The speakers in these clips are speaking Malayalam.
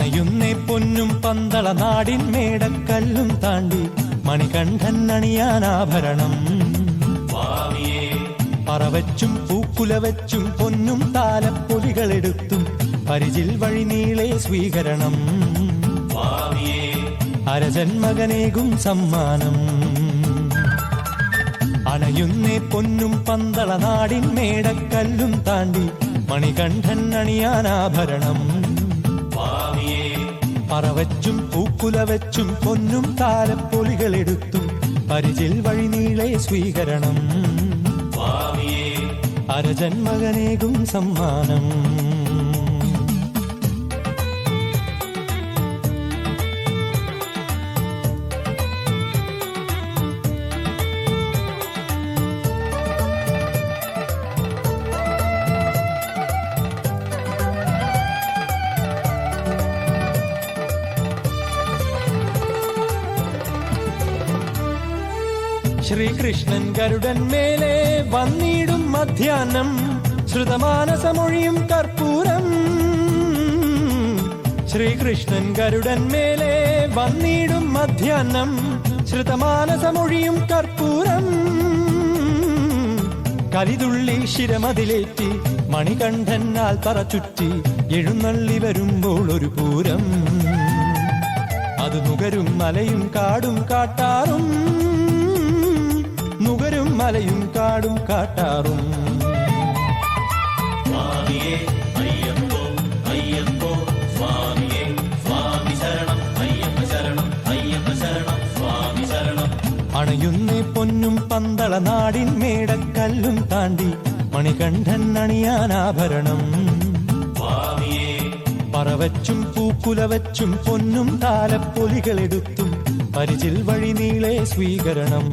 അണയുന്നേ പൊന്നും പന്തള നാടിൻ മേടക്കല്ലും താണ്ടി മണികണ്ഠൻ അണിയാനാഭരണം. പറവച്ചും പൂക്കുലവച്ചും പൊന്നും താലപ്പൊലികളെടുത്തും പരിചിൽ വഴി നീളെ സ്വീകരണം. അരജന്മകനേകും സമ്മാനം. അണയുന്നേ പൊന്നും പന്തള നാടിൻ മേടക്കല്ലും താണ്ടി മണികണ്ഠൻ അണിയാനാഭരണം. പറവച്ചും പൂക്കുലവച്ചും പൊന്നും താലപ്പൊലികളെടുത്തും പരിചിൽ വഴി നീളെ സ്വീകരണം. അരജന്മകനേകും സമ്മാനം. ശ്രീകൃഷ്ണൻ ഗരുഡൻ മേലെ വന്നിടും മധ്യാഹ്നം. ശ്രുതമാനസമൊഴിയും കർപ്പൂരം. ശ്രീകൃഷ്ണൻ ഗരുഡൻ മേലെ വന്നിടും മധ്യാഹ്നം. ശ്രുതമാനസമൊഴിയും കർപ്പൂരം. കലിതുള്ളി ശിരമതിലേറ്റി മണികണ്ഠൻ ആൽത്തറ ചുറ്റി എഴുന്നള്ളി വരുമ്പോൾ ഒരു പൂരം. അത് നുകരും മലയും കാടും കാട്ടാറും. നുകരും മലയും കാടും കാട്ടാറും. അണയുന്നേ പൊന്നും പന്തള നാടിൻ മേടക്കല്ലും താണ്ടി മണികണ്ഠൻ അണിയാനാഭരണം. പറവച്ചും പൂക്കുലവച്ചും പൊന്നും താലപ്പൊലികളെടുത്തും പരിചിൽ വഴി നീളെ സ്വീകരണം.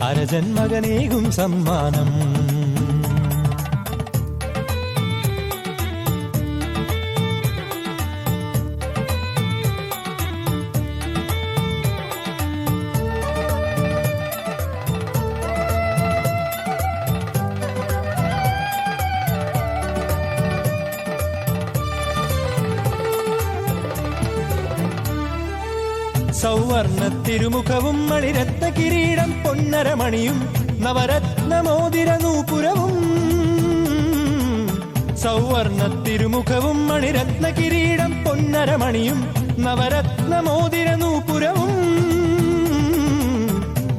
അരജന്മകനേകും സമ്മാനം. സൗവർണ തിരുമുഖവും മണിരത്ന കിരീടം പൊന്നരമണിയും നവരത്നമോതിര നൂപുരവും. സൗവർണ തിരുമുഖവും മണിരത്ന കിരീടം പൊന്നരമണിയും നവരത്നമോതിര നൂപുരവും.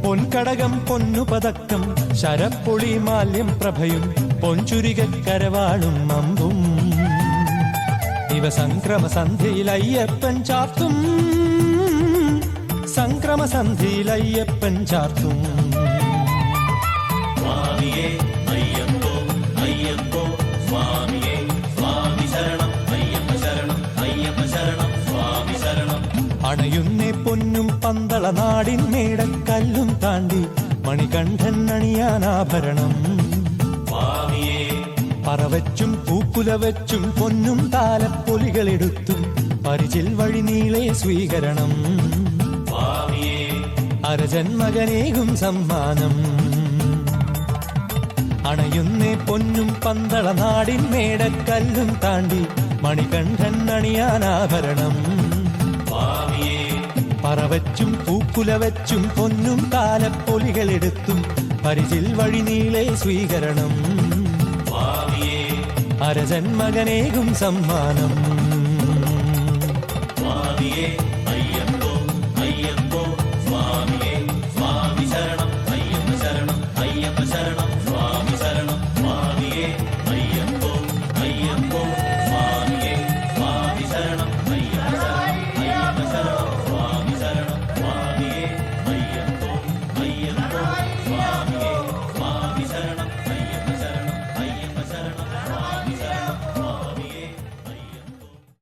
പൊൻകടകം പൊന്നുപതക്കം ശരപ്പൊളി മാല്യം പ്രഭയും പൊൻചുരികക്കരവാളും അമ്പും. ഇവ സംക്രമ സന്ധ്യയിൽ അയ്യപ്പൻ ചാർത്തും. സംക്രമസന്ധിയിൽ അയ്യപ്പൻ ചാർത്തും. അണയുന്നേ പൊന്നും പന്തള നാടിൻ മേടക്കല്ലും താണ്ടി മണികണ്ഠൻ അണിയാനാഭരണം. പറവച്ചും പൂക്കുലവച്ചും പൊന്നും താലപ്പൊലികളെടുത്തും പരിചിൽ വഴി നീളെ സ്വീകരണം. അരജന്മകനേകും സമ്മാനം. അണയുന്നേ പൊന്നും പന്തള നാടിൻ മേടക്കല്ലും താണ്ടി മണികണ്ഠൻ അണിയാനാഭരണം. പറവച്ചും പൂക്കുലവച്ചും പൊന്നും താലപ്പൊലികളെടുത്തും പരിചിൽ വഴി നീളെ സ്വീകരണം. അരജന്മകനേകും സമ്മാനം. ശരണം